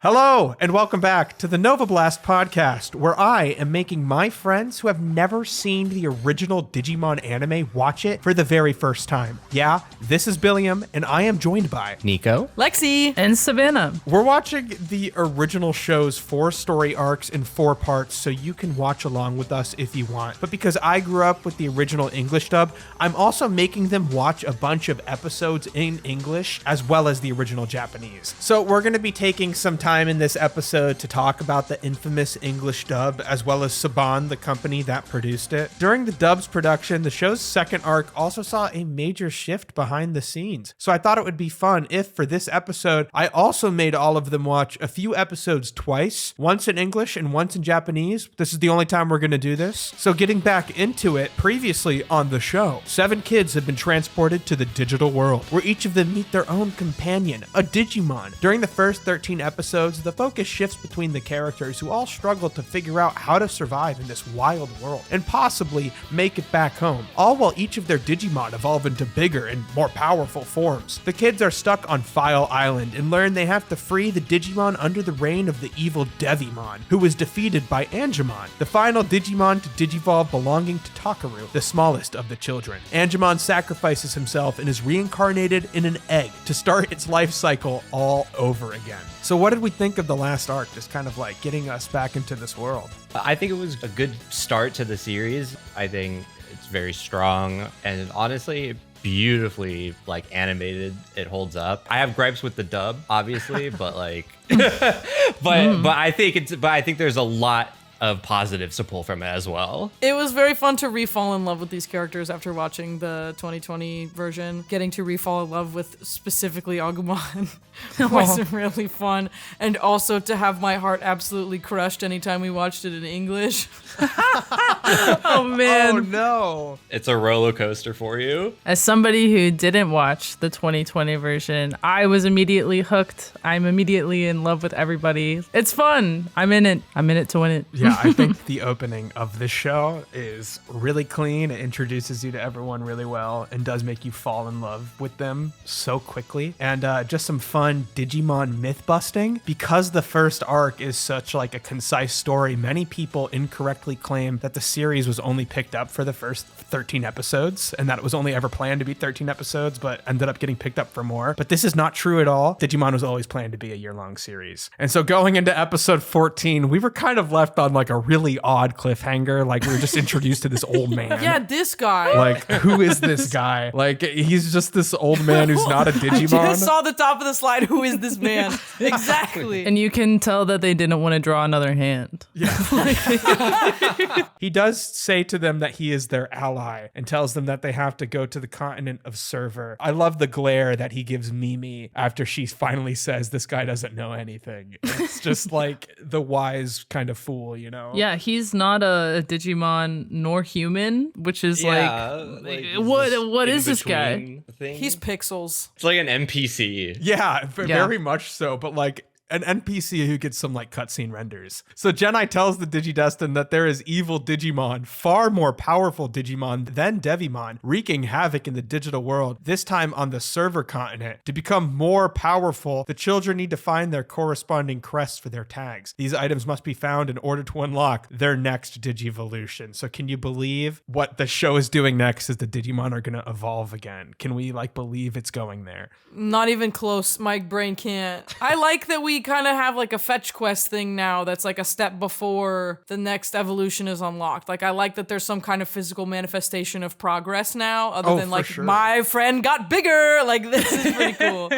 Hello, and welcome back to the Nova Blast podcast, where I am making my friends who have never seen the original Digimon anime watch it for the very first time. Yeah, this is Billiam, and I am joined by Nikko, Lexi, and Savannah. We're watching the original show's 4 story arcs in 4 parts, so you can watch along with us if you want. But because I grew up with the original English dub, I'm also making them watch a bunch of episodes in English as well as the original Japanese. So we're going to be taking some time in this episode to talk about the infamous English dub as well as Saban, the company that produced it. During the dub's production, the show's second arc also saw a major shift behind the scenes. So I thought it would be fun if for this episode, I also made all of them watch a few episodes twice, once in English and once in Japanese. This is the only time we're going to do this. So getting back into it, previously on the show, 7 kids have been transported to the digital world, where each of them meet their own companion, a Digimon. During the first 13 episodes, the focus shifts between the characters who all struggle to figure out how to survive in this wild world and possibly make it back home, all while each of their Digimon evolve into bigger and more powerful forms. The kids are stuck on File Island and learn they have to free the Digimon under the reign of the evil Devimon, who was defeated by Angemon, the final Digimon to digivolve belonging to Takaru, the smallest of the children. Angemon sacrifices himself and is reincarnated in an egg to start its life cycle all over again. So what did we think of the last arc, just kind of like getting us back into this world? I think it was a good start to the series. I think it's very strong and honestly beautifully like animated. It holds up. I have gripes with the dub, obviously, but like but I think there's a lot of positives to pull from it as well. It was very fun to re-fall in love with these characters after watching the 2020 version. Getting to re-fall in love with specifically Agumon was really fun. And also to have my heart absolutely crushed anytime we watched it in English. Oh man. Oh no. It's a roller coaster for you. As somebody who didn't watch the 2020 version, I was immediately hooked. I'm immediately in love with everybody. It's fun. I'm in it. I'm in it to win it. Yeah, I think the opening of this show is really clean. It introduces you to everyone really well and does make you fall in love with them so quickly. And just some fun Digimon myth busting. Because the first arc is such like a concise story, many people incorrectly claim that the series was only picked up for the first 13 episodes and that it was only ever planned to be 13 episodes, but ended up getting picked up for more. But this is not true at all. Digimon was always planned to be a year-long series. And so going into episode 14, we were kind of left on like a really odd cliffhanger. Like we were just introduced to this old man. Yeah, this guy. Like, who is this guy? Like, he's just this old man who's not a Digimon. I just saw the top of the slide. Who is this man? Exactly. And you can tell that they didn't want to draw another hand. Yeah. He does say to them that he is their ally and tells them that they have to go to the continent of Server. I love the glare that he gives Mimi after she finally says this guy doesn't know anything. It's just like the wise kind of fool, you know? Yeah, he's not a Digimon nor human, which is what is this guy? Thing. He's pixels. It's like an NPC. Yeah, very much so. But like an NPC who gets some like cutscene renders. So Genai tells the Digidestined that there is evil Digimon, far more powerful Digimon than Devimon, wreaking havoc in the digital world, this time on the Server continent. To become more powerful, the children need to find their corresponding crests for their tags. These items must be found in order to unlock their next Digivolution. So can you believe what the show is doing next is the Digimon are going to evolve again? Can we like believe it's going there? Not even close. My brain can't. I like that we kind of have like a fetch quest thing now that's like a step before the next evolution is unlocked. Like I like that there's some kind of physical manifestation of progress now other than like sure. My friend got bigger. Like this is pretty cool.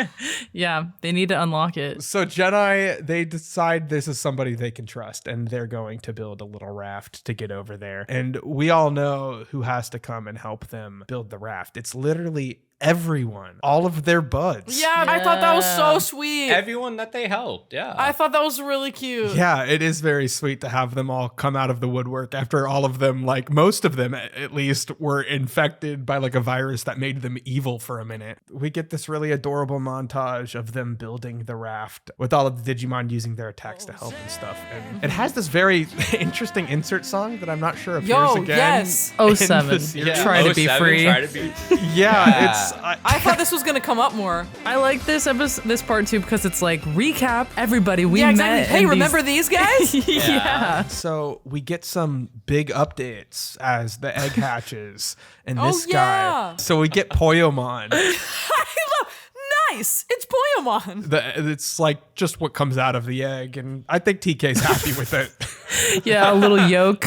Yeah, they need to unlock it. So Genai, they decide this is somebody they can trust and they're going to build a little raft to get over there. And we all know who has to come and help them build the raft. It's literally everyone, all of their buds. Yeah, I thought that was so sweet. Everyone that they helped, yeah. I thought that was really cute. Yeah, it is very sweet to have them all come out of the woodwork after all of them, like most of them at least, were infected by like a virus that made them evil for a minute. We get this really adorable montage of them building the raft with all of the Digimon using their attacks to help and stuff. And it has this very interesting insert song that I'm not sure appears again. Yes. Oh, 07. Yeah. Try to be free. Try to be. Yeah, this. I thought this was gonna come up more. I like this episode, this part too, because it's like recap everybody we Yeah, met. exactly. Hey, remember these guys? Yeah. So we get some big updates as the egg hatches, and this Oh, yeah. guy. So we get Poyomon. Nice. It's Billiam. It's like just what comes out of the egg, and I think TK's happy with it. Yeah, a little yolk,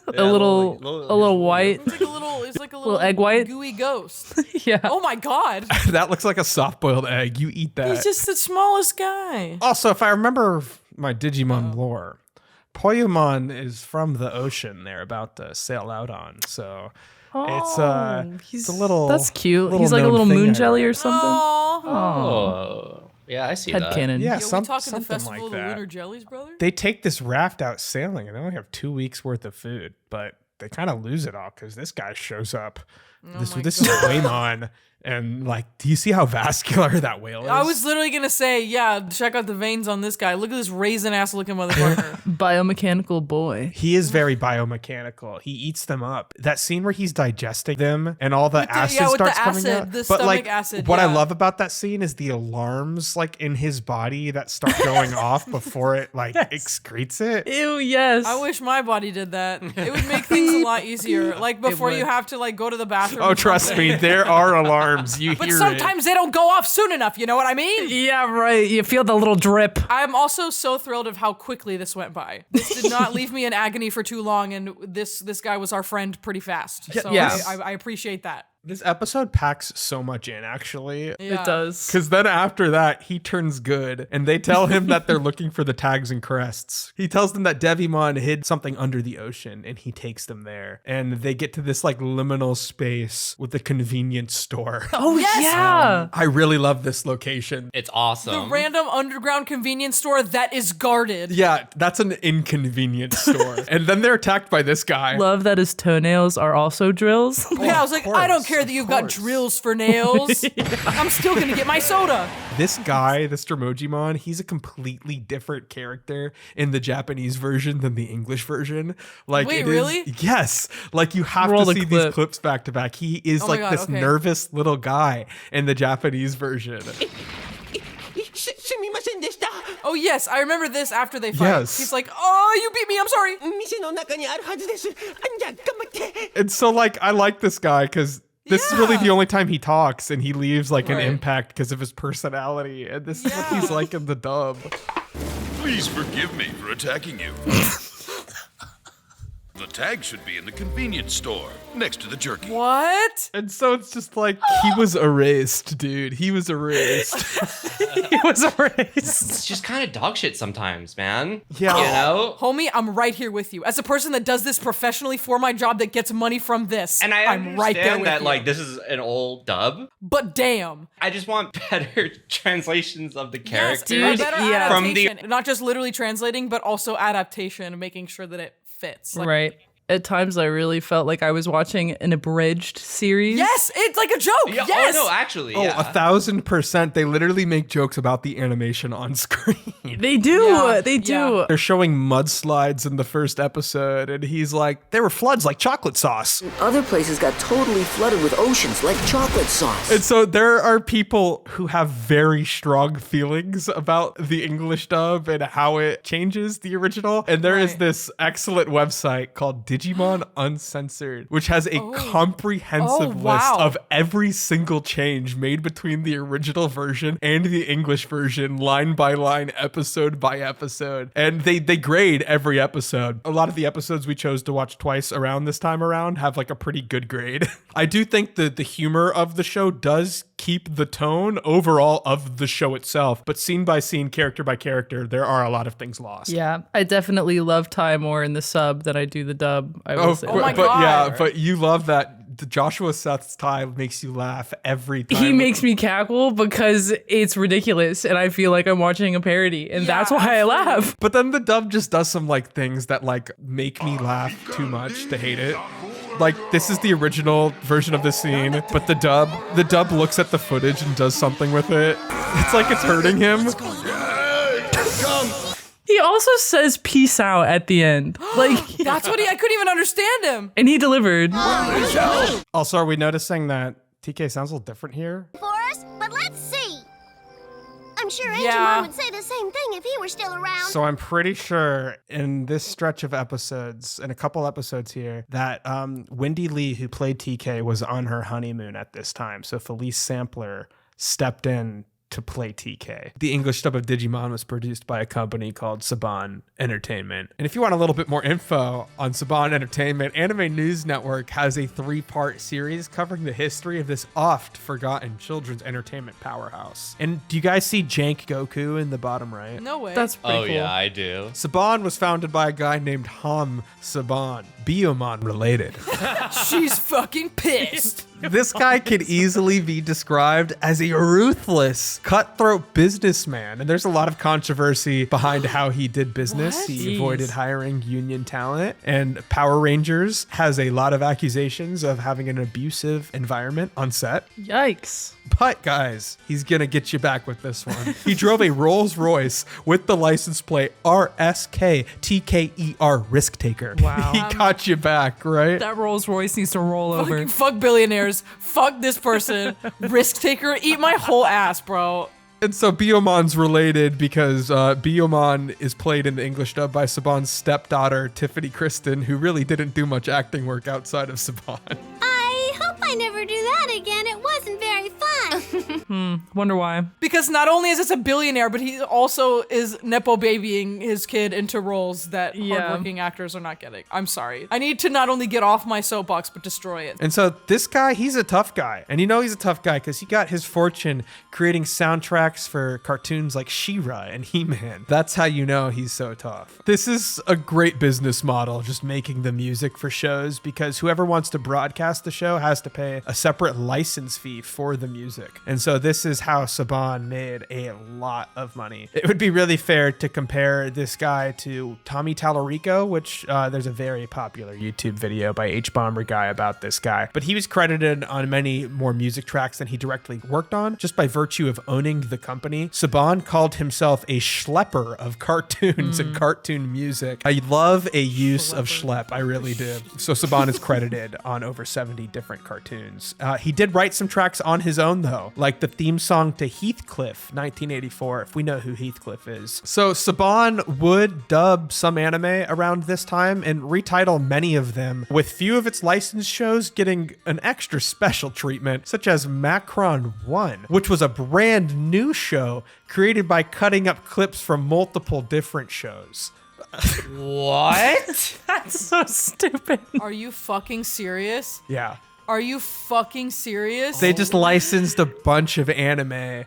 a little white. It's like a little egg white? gooey ghost. Yeah. Oh my god. That looks like a soft-boiled egg. You eat that. He's just the smallest guy. Also, if I remember my Digimon lore, Poyomon is from the ocean they're about to sail out on. So it's a little. That's cute. little He's like a known little thing moon I jelly read. or something. Oh. Yeah, I see that. Headcanon. Yeah, Yeah, we talking the something festival like of the that. lunar jellies, brother? They take this raft out sailing, and they only have 2 weeks worth of food, but they kind of lose it all because this guy shows up. This is Waymon, and like, do you see how vascular that whale is? I was literally gonna say, yeah, check out the veins on this guy. Look at this raisin ass looking motherfucker. Biomechanical boy. He is very biomechanical. He eats them up. That scene where he's digesting them and all the acid with starts the coming acid, out. the But like, stomach acid, what I yeah. love about that scene is the alarms like in his body that start going off before it like excretes it. Ew, yes. I wish my body did that. It would make things a lot easier. Like before you would. have to like go to the bathroom. Oh, or trust something. me, there are alarms. You But hear sometimes they don't go off soon enough. You know what I mean? Yeah, right. You feel the little drip. I'm also so thrilled of how quickly this went by. This did not leave me in agony for too long, and this guy was our friend pretty fast. So yes. I appreciate that. This episode packs so much in, actually. Yeah. It does. Because then after that, he turns good, and they tell him that they're looking for the tags and crests. He tells them that Devimon hid something under the ocean, and he takes them there. And they get to this like liminal space with the convenience store. Oh, yeah. I really love this location. It's awesome. The random underground convenience store that is guarded. Yeah, that's an inconvenience store. And then they're attacked by this guy. Love that his toenails are also drills. Yeah, I was like, I don't care that of you've got course. drills for nails. I'm still gonna get my soda. This guy, this Stromojimon, he's a completely different character in the Japanese version than the English version. Like, Wait, it is- really? Yes. Like, you have Roll to the see clip. these clips back to back. He is Oh my like God, this okay. nervous little guy in the Japanese version. Oh yes, I remember this after they fight. Yes. He's like, oh, you beat me, I'm sorry. And so, like, I like this guy because this is really Yeah. the only time he talks, and he leaves like an Right. impact because of his personality. And this is what Yeah. he's like in the dub. Please forgive me for attacking you. The tag should be in the convenience store, next to the jerky. What? And so it's just like, he was erased, dude. He was erased. He was a race. It's just kind of dog shit sometimes, man. Yeah. You know? Homie, I'm right here with you. As a person that does this professionally for my job that gets money from this, And I I'm understand right there with that, you. like, this is an old dub. But damn. I just want better translations of the Yes, characters. dude, better yeah. From the- adaptation. Not just literally translating, but also adaptation, making sure that it fits. Like, Right. At times, I really felt like I was watching an abridged series. Yes, it's like a joke. Yeah, Yes. Oh, no, actually, Oh, yeah. 1,000%. They literally make jokes about the animation on screen. They do. Yeah, They do. yeah. They're showing mudslides in the first episode, and he's like, there were floods like chocolate sauce. Other places got totally flooded with oceans like chocolate sauce. And so there are people who have very strong feelings about the English dub and how it changes the original. And there is Right. this excellent website called Digimon Uncensored, which has a comprehensive Oh, wow. list of every single change made between the original version and the English version, line by line, episode by episode. And they grade every episode. A lot of the episodes we chose to watch twice around this time around have like a pretty good grade. I do think that the humor of the show does keep the tone overall of the show itself, but scene by scene, character by character, there are a lot of things lost. Yeah, I definitely love Ty more in the sub than I do the dub. I will say Oh my that. but yeah, God. but you love that the Joshua Seth's style makes you laugh every time. He makes me cackle because it's ridiculous and I feel like I'm watching a parody and that's why I laugh. But then the dub just does some like things that like make me laugh too much to hate it. Like, this is the original version of this scene, but the dub looks at the footage and does something with it. It's like it's hurting him. He also says peace out at the end. Like, That's what I couldn't even understand him. and he delivered. Also, are we noticing that TK sounds a little different here. For us, but let's see. I'm sure Yeah. Etemon would say the same thing if he were still around. So I'm pretty sure in this stretch of episodes, in a couple episodes here, that Wendy Lee, who played TK, was on her honeymoon at this time. So Felice Sampler stepped in to play TK. The English dub of Digimon was produced by a company called Saban Entertainment. And if you want a little bit more info on Saban Entertainment, Anime News Network has a 3-part series covering the history of this oft-forgotten children's entertainment powerhouse. And do you guys see Jank Goku in the bottom right? No way. That's pretty cool. yeah, I do. Saban was founded by a guy named Ham Saban, Billiam related. She's fucking pissed. This guy could easily be described as a ruthless, cutthroat businessman. And there's a lot of controversy behind how he did business. What? He Jeez. avoided hiring union talent. And Power Rangers has a lot of accusations of having an abusive environment on set. Yikes. But guys, he's gonna get you back with this one. He drove a Rolls Royce with the license plate RSKTKER Risk Taker. Wow. He got you back, right? That Rolls Royce needs to roll over. Fuck billionaires. Fuck this person. Risk taker. Eat my whole ass, bro. And so Biomon's related because Biomon is played in the English dub by Saban's stepdaughter, Tiffany Kristen, who really didn't do much acting work outside of Saban. I hope I never do that again. It wasn't very fun. Wonder why. Because not only is this a billionaire, but he also is nepo babying his kid into roles that Yeah. hardworking actors are not getting. I'm sorry. I need to not only get off my soapbox, but destroy it. And so this guy, he's a tough guy. And you know he's a tough guy because he got his fortune creating soundtracks for cartoons like She-Ra and He-Man. That's how you know he's so tough. This is a great business model, just making the music for shows, because whoever wants to broadcast the show has to pay a separate license fee for the music. And so this is how Saban made a lot of money. It would be really fair to compare this guy to Tommy Tallarico, which there's a very popular YouTube video by H-Bomber Guy about this guy. But he was credited on many more music tracks than he directly worked on, just by virtue of owning the company. Saban called himself a schlepper of cartoons and cartoon music. I love a use of schlep, I really do. So Saban is credited on over 70 different cartoons. He did write some tracks on his own though, like the theme song to Heathcliff, 1984, if we know who Heathcliff is. So Saban would dub some anime around this time and retitle many of them, with few of its licensed shows getting an extra special treatment, such as Macron 1, which was a brand new show created by cutting up clips from multiple different shows. What? That's so stupid. Are you fucking serious? Yeah. Are you fucking serious? They just licensed a bunch of anime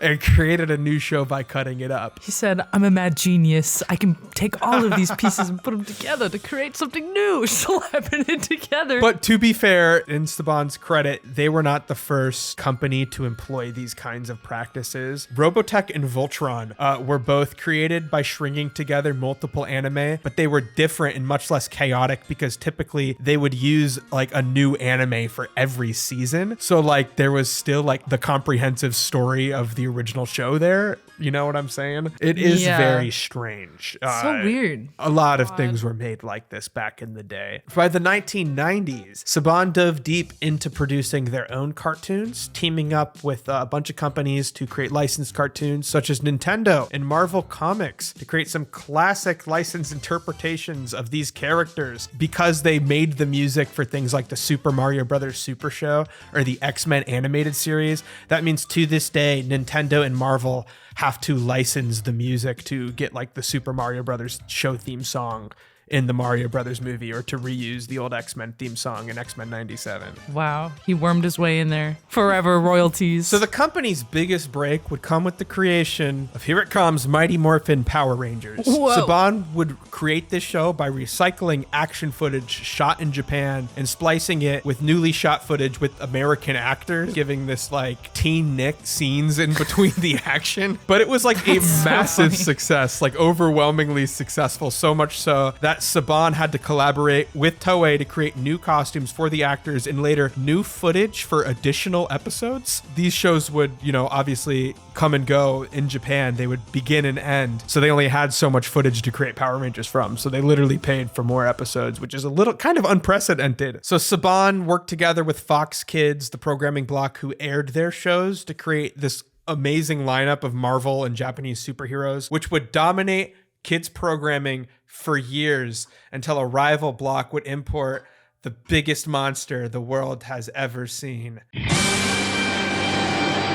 and created a new show by cutting it up. He said, I'm a mad genius. I can take all of these pieces and put them together to create something new, slapping it together. But to be fair, in Saban's credit, they were not the first company to employ these kinds of practices. Robotech and Voltron were both created by stringing together multiple anime, but they were different and much less chaotic because typically they would use like a new anime for every season. So like there was still like the comprehensive story of the original show there. You know what I'm saying? It is Yeah. very strange. So weird. A lot of things were made like this back in the day. By the 1990s, Saban dove deep into producing their own cartoons, teaming up with a bunch of companies to create licensed cartoons such as Nintendo and Marvel Comics to create some classic licensed interpretations of these characters because they made the music for things like the Super Mario Brothers Super Show or the X-Men animated series. That means to this day, Nintendo and Marvel have to license the music to get like the Super Mario Brothers show theme song in the Mario Brothers movie, or to reuse the old X-Men theme song in X-Men 97. Wow. He wormed his way in there. Forever royalties. So the company's biggest break would come with the creation of Here It Comes Mighty Morphin Power Rangers. Whoa. Saban would create this show by recycling action footage shot in Japan and splicing it with newly shot footage with American actors, giving this like teen Nick scenes in between the action. But it was like a massive success, like overwhelmingly successful, so much so that that Saban had to collaborate with Toei to create new costumes for the actors and later new footage for additional episodes. These shows would, obviously come and go in Japan. They would begin and end. So they only had so much footage to create Power Rangers from. So they literally paid for more episodes, which is a little kind of unprecedented. So Saban worked together with Fox Kids, the programming block who aired their shows, to create this amazing lineup of Marvel and Japanese superheroes, which would dominate kids programming for years until a rival block would import the biggest monster the world has ever seen.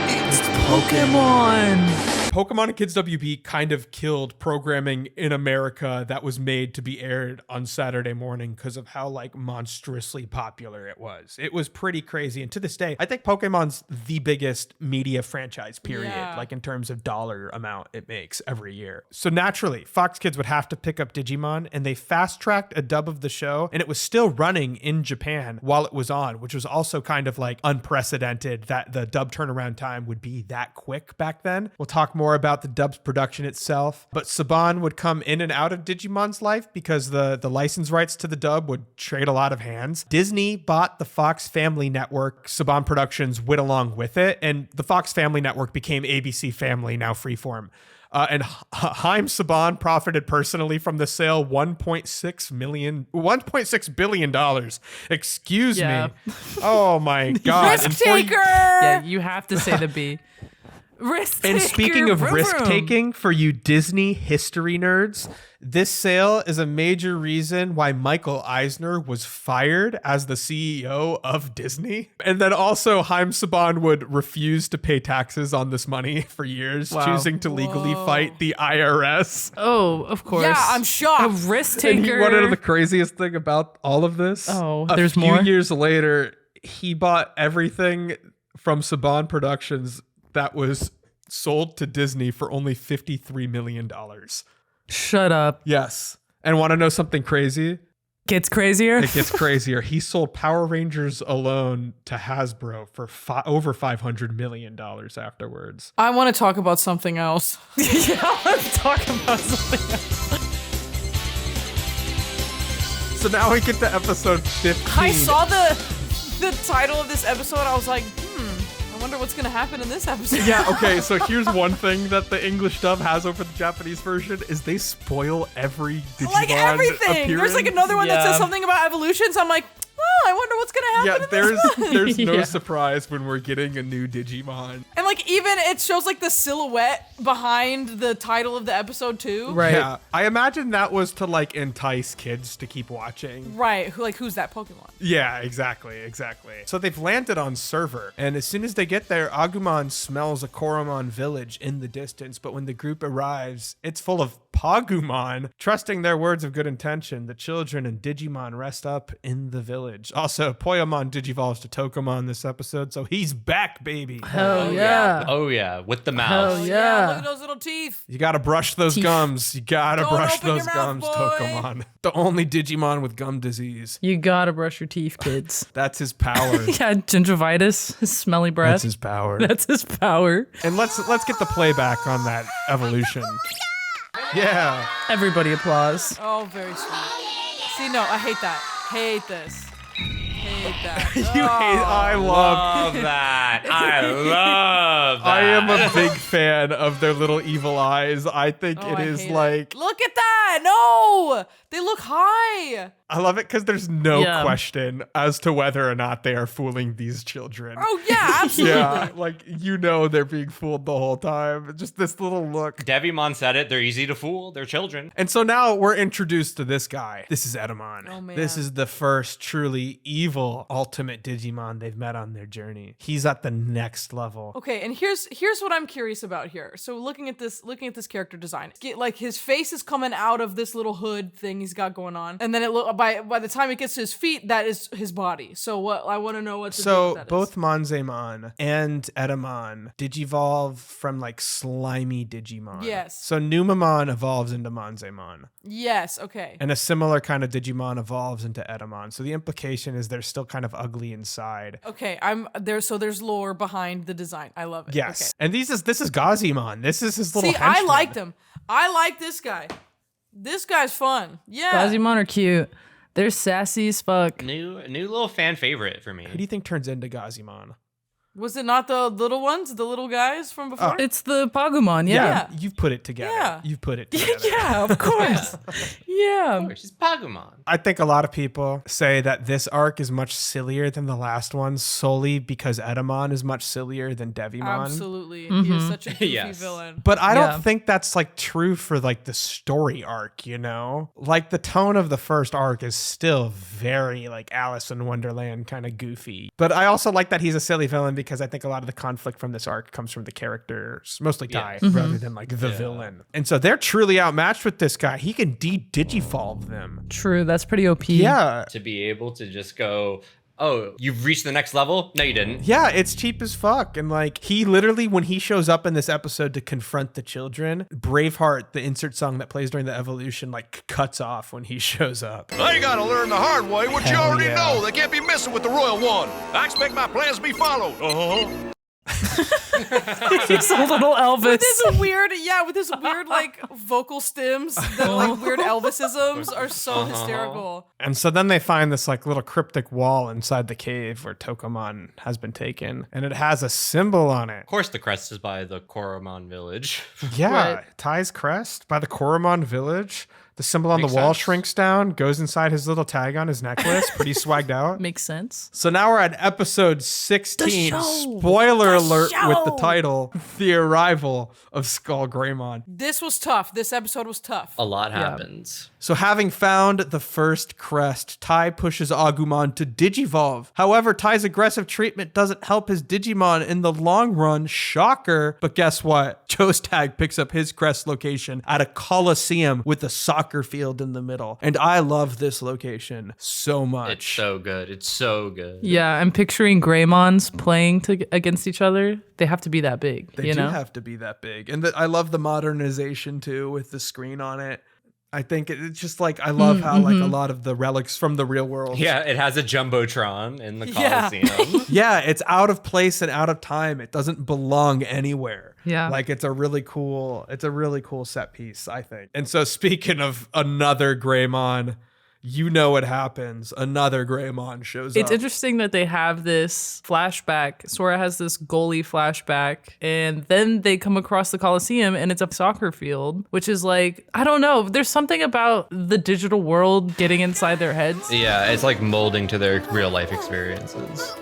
It's Pokemon. Pokemon and Kids WB kind of killed programming in America that was made to be aired on Saturday morning because of how monstrously popular it was. It was pretty crazy. And to this day, I think Pokemon's the biggest media franchise, period, in terms of dollar amount it makes every year. So naturally, Fox Kids would have to pick up Digimon, and they fast-tracked a dub of the show, and it was still running in Japan while it was on, which was also kind of unprecedented that the dub turnaround time would be that quick back then. We'll talk more about the dub's production itself, but Saban would come in and out of Digimon's life because the license rights to the dub would trade a lot of hands. Disney bought the Fox Family Network. Saban Productions went along with it, and the Fox Family Network became ABC Family, now Freeform. And Haim Saban profited personally from the sale $1.6 billion. Excuse me. Oh my God. Risk taker! Yeah, you have to say the B. Risk And taker, speaking of vroom, risk vroom. taking, for you Disney history nerds, this sale is a major reason why Michael Eisner was fired as the CEO of Disney. And then also Haim Saban would refuse to pay taxes on this money for years, choosing to legally fight the IRS. Oh, of course. Yeah, I'm shocked. A risk And taker. you want to know the craziest thing about all of this? Oh, a there's few more? years later, he bought everything from Saban Productions that was sold to Disney for only $53 million. Shut up. Yes. And want to know something crazy? Gets crazier? It gets crazier. He sold Power Rangers alone to Hasbro for over $500 million afterwards. I want to talk about something else. Yeah, let's talk about something else. So now we get to episode 15. I saw the title of this episode. I was like, I wonder what's going to happen in this episode. Yeah, okay, so here's one thing that the English dub has over the Japanese version is they spoil every Digimon everything. appearance. There's another one that says Yeah. something about evolutions. I'm like, I wonder what's going to happen in this one. there's no Yeah. surprise when we're getting a new Digimon. And even it shows the silhouette behind the title of the episode too. Right. Yeah, I imagine that was to entice kids to keep watching. Right. Who's that Pokemon? Yeah, exactly. So they've landed on server, and as soon as they get there, Agumon smells a Koromon village in the distance, but when the group arrives, it's full of Pagumon. Trusting their words of good intention, the children and Digimon rest up in the village. Also, Poyamon digivolves to Tokomon this episode, so he's back, baby. Hell yeah. Oh yeah, with the mouse. Hell yeah. Look at those little teeth. You gotta brush those gums. You gotta Don't brush open your those mouth, gums, boy. Tokomon. The only Digimon with gum disease. You gotta brush your teeth, kids. That's his power. Yeah, gingivitis, his smelly breath. That's his power. That's his power. And let's get the playback on that evolution. Yeah. Everybody applause. Oh, very sweet. See, no, I hate that. Hate this. Hate that. You hate. I love. Love that. I love that. I am a big fan of their little evil eyes. I think Oh, it I is hate like Look at that. No, they look high. I love it because there's no Yeah. question as to whether or not they are fooling these children. Oh yeah, absolutely. Yeah, they're being fooled the whole time. Just this little look. Devimon said it. They're easy to fool. They're children. And so now we're introduced to this guy. This is Etemon. Oh, man. This is the first truly evil ultimate Digimon they've met on their journey. He's at the next level. Okay, and here's what I'm curious about here. So looking at this character design, his face is coming out of this little hood thing he's got going on, and then by the time it gets to his feet, that is his body. So what I want to know what the deal with that both is. Monzaemon and Etemon digivolve from slimy Digimon. Yes. So Numamon evolves into Monzaemon. Yes. Okay. And a similar kind of Digimon evolves into Etemon. So the implication is they're still kind of ugly inside. Okay. I'm there. So there's lore behind the design. I love it. Yes. Okay. And this is Gazimon. This is his little See, I henchman. liked him. I like this guy. This guy's fun. Yeah. Gazimon are cute. They're sassy as fuck. New little fan favorite for me. Who do you think turns into Gazimon? Was it not the little ones, the little guys from before? It's the Pagumon, yeah. You've put it together. Yeah. You've put it together. Yeah, of course. Yeah. She's Pagumon. I think a lot of people say that this arc is much sillier than the last one solely because Etemon is much sillier than Devimon. Absolutely. He is such a goofy Yes. villain. But I Yeah. don't think that's like true for like the story arc, you know? Like the tone of the first arc is still very like Alice in Wonderland kind of goofy. But I also like that he's a silly villain because I think a lot of the conflict from this arc comes from the characters, mostly Tai, rather than like the villain. And so they're truly outmatched with this guy. He can digivolve them. True, that's pretty OP. Yeah. To be able to just go, oh, you've reached the next level? No, you didn't. Yeah, it's cheap as fuck. And like he literally, when he shows up in this episode to confront the children, Braveheart, the insert song that plays during the evolution, like cuts off when he shows up. They gotta learn the hard way what you Hell already yeah. know. They can't be messing with the Royal One. I expect my plans to be followed. He's a little Elvis. With his weird like vocal stems, the like weird Elvisisms are so hysterical. And so then they find this like little cryptic wall inside the cave where Tokomon has been taken, and it has a symbol on it. Of course, the crest is by the Koromon village. Yeah, Right. Tai's crest by the Koromon village. The symbol on Makes the wall sense. shrinks down, goes inside his little tag on his necklace. Pretty swagged out. Makes sense. So now we're at episode 16. The show. Spoiler alert with the show. title, The Arrival of Skull Greymon. This was tough. This episode was tough. A lot happens. So having found the first crest, Tai pushes Agumon to digivolve. However, Tai's aggressive treatment doesn't help his Digimon in the long run. Shocker. But guess what? Joe's tag picks up his crest location at a coliseum with a soccer field in the middle. And I love this location so much. It's so good. It's so good. Yeah, I'm picturing Greymons playing against each other. They have to be that big, They you do know? have to be that big. And I love the modernization too with the screen on it. I think it's just like, I love how like a lot of the relics from the real world. Yeah, it has a Jumbotron in the Yeah. Coliseum. Yeah, it's out of place and out of time. It doesn't belong anywhere. Yeah. Like it's a really cool set piece, I think. And so speaking of another Greymon, you know what happens. Another Greymon shows It's up. interesting that they have this flashback. Sora has this goalie flashback, and then they come across the Coliseum and it's a soccer field, which is like, I don't know. There's something about the digital world getting inside their heads. Yeah, it's like molding to their real life experiences.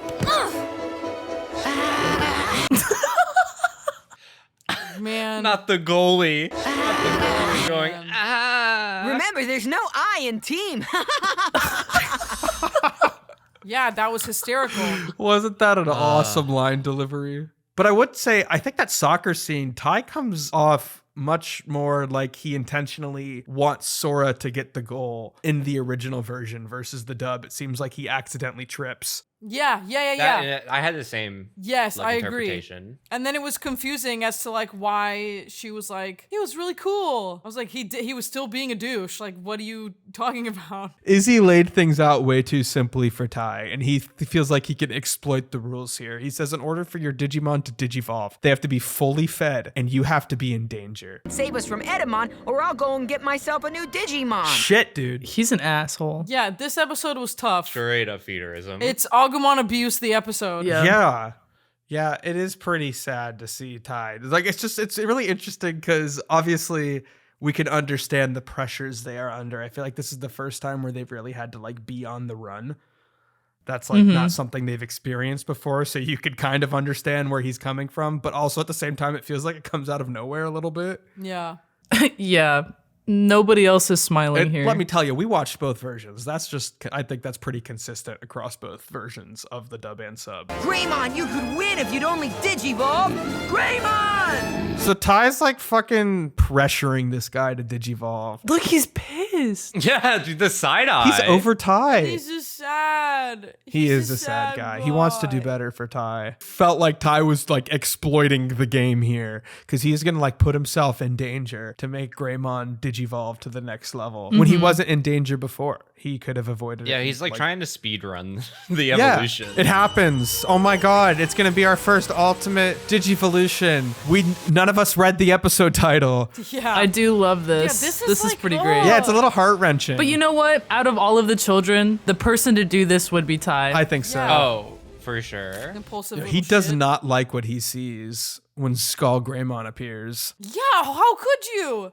Man. Not the goalie. Not the goalie going, ah. Remember, there's no I in team. Yeah, that was hysterical. Wasn't that an awesome line delivery? But I would say, I think that soccer scene, Tai comes off much more like he intentionally wants Sora to get the goal in the original version versus the dub. It seems like he accidentally trips. Yeah. I had the same Yes, like, I agree. interpretation. And then it was confusing as to like why she was like, he was really cool. I was like, he was still being a douche. Like, what are you talking about? Izzy laid things out way too simply for Tai, and he feels like he can exploit the rules here. He says in order for your Digimon to digivolve, they have to be fully fed, and you have to be in danger. Save us from Etemon, or I'll go and get myself a new Digimon. Shit, dude. He's an asshole. Yeah, this episode was tough. Straight up feederism. It's Agumon abuse the episode. Yeah. Yeah, it is pretty sad to see Tai. Like, it's really interesting because obviously we can understand the pressures they are under. I feel like this is the first time where they've really had to like be on the run. That's like not something they've experienced before. So you could kind of understand where he's coming from, but also at the same time, it feels like it comes out of nowhere a little bit. Yeah. Yeah. Nobody else is smiling And here. let me tell you, we watched both versions. That's just, I think that's pretty consistent across both versions of the dub and sub. Greymon, you could win if you'd only Digivolve. Greymon! So Ty's like fucking pressuring this guy to digivolve. Look, he's pissed. yeah, dude, the side eye. He's over Ty. He's just sad. sad. He He's is a sad guy. He boy. wants to do better for Ty. Felt like Ty was like exploiting the game here because he's going to like put himself in danger to make Greymon digivolve to the next level when he wasn't in danger before. He could have avoided it. Yeah, he's like trying to speed run the evolution. Yeah, it happens. Oh my god, it's going to be our first ultimate Digivolution. None of us read the episode title. Yeah. I do love this. Yeah, this is like, pretty oh. great. Yeah, it's a little heart-wrenching. But you know what? Out of all of the children, the person to do this would be Ty. I think so. Yeah. Oh, for sure. Impulsive. He little does shit. not like what he sees when Skull Greymon appears. Yeah, how could you?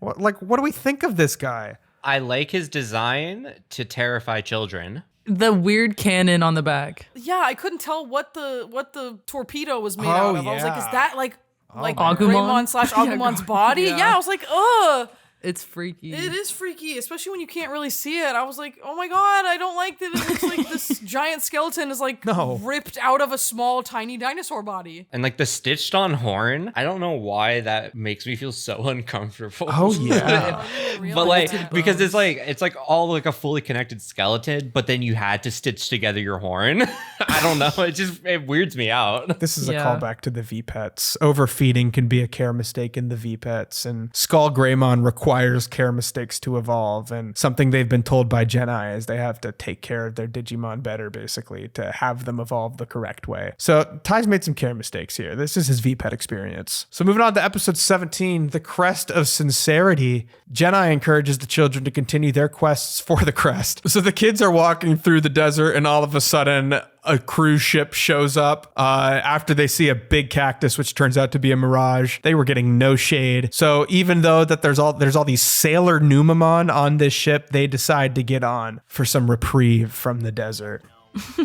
What do we think of this guy? I like his design to terrify children. The weird cannon on the back. Yeah, I couldn't tell what the torpedo was made Oh, out of. I was like, yeah. is that like my Agumon? Greymon / Agumon's body? Yeah, I was like, ugh. It's freaky. It is freaky, especially when you can't really see it. I was like, oh my god, I don't like that it looks like this giant skeleton is like ripped out of a small, tiny dinosaur body. And like the stitched on horn, I don't know why that makes me feel so uncomfortable. Oh yeah. But like because it's like all like a fully connected skeleton, but then you had to stitch together your horn. I don't know. It weirds me out. This is a Yeah. callback to the V-Pets. Overfeeding can be a care mistake in the V-Pets, and Skull Greymon requires care mistakes to evolve, and something they've been told by Jedi is they have to take care of their Digimon better, basically, to have them evolve the correct way. So Ty's made some care mistakes here. This is his V-Pet experience. So moving on to episode 17, the Crest of Sincerity. Jedi encourages the children to continue their quests for the crest. So the kids are walking through the desert, and all of a sudden a cruise ship shows up after they see a big cactus, which turns out to be a mirage. They were getting no shade. So even though that there's all these sailor Numamon on this ship, they decide to get on for some reprieve from the desert.